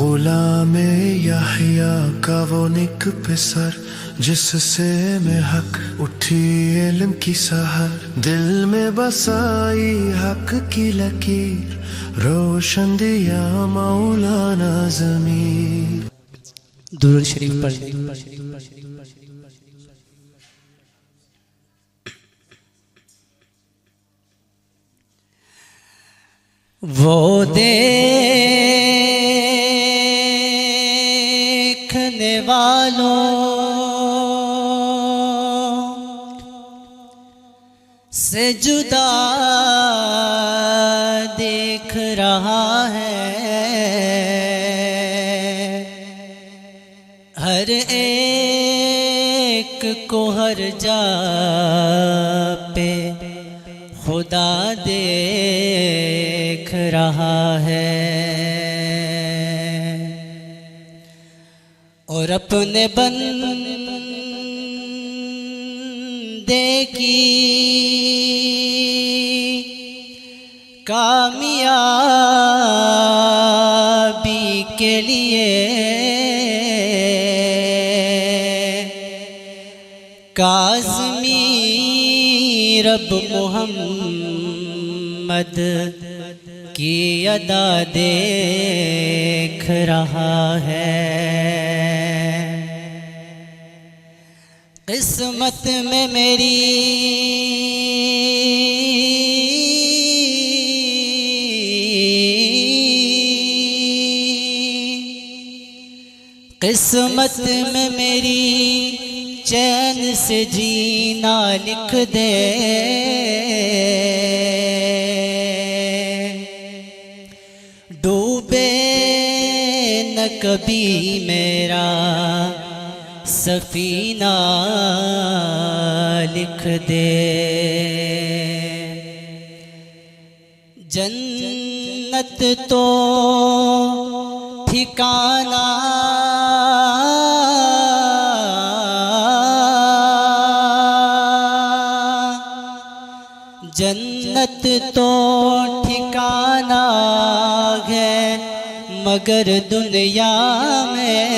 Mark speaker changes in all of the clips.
Speaker 1: غلام یحییٰ کا وہ نک پسر جس سے میں حق اٹھی علم کی سحر، دل میں بسائی حق کی لکیر، روشن دیا مولانا ضمیر۔
Speaker 2: درود شریف پڑھ لیں۔ وہ دیکھنے والوں سے جدا دیکھ رہا ہے، ہر ایک کو ہر جا پہ خدا دیکھ رہا ہے، اور اپنے بندے کی کامیابی کے لیے کاظمی رب محمد کی ادا دیکھ رہا ہے۔ قسمت میں میری قسمت میں میری چین سے جینا لکھ دے، ڈوبے نہ کبھی میرا سفینہ لکھ دے، جنت تو ٹھکانہ جنت تو ٹھکانہ ہے، مگر دنیا میں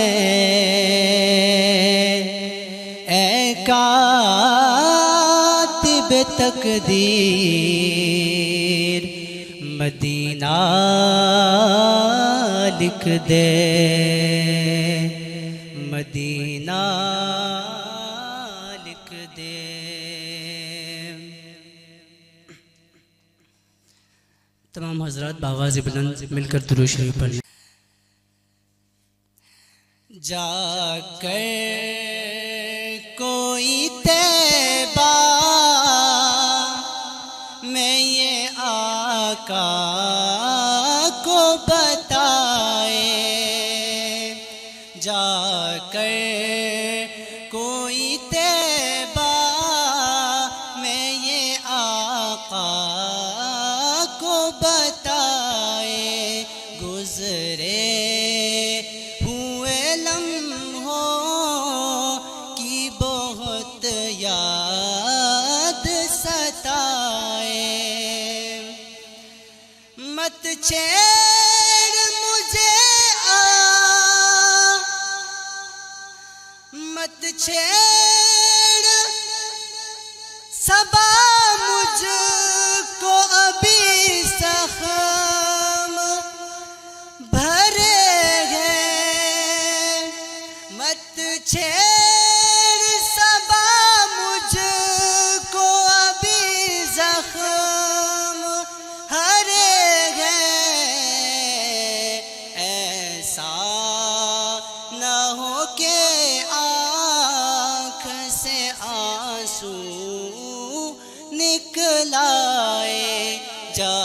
Speaker 2: اے کاتب تقدیر مدینہ لکھ دے، مدینہ لکھ دے۔ تمام حضرات بآواز بلند مل کر درود شریف پڑھ لیں۔ جا کر کوئی طیبہ میں یہ آقا کو بتائے، جا کر کوئی طیبہ میں یہ آقا کو بتائے، گزرے ہوئے لمحوں کی بہت یاد ستائے، مت چھیڑ مجھے مت چھیڑ صبا مجھ کو ابھی زخم بھرے ہیں، مت چھیڑ صبا مجھ کو ابھی زخم بھرے ہیں، ایسا نہ ہو کہ آنکھ سے آنسو نکلائے، جا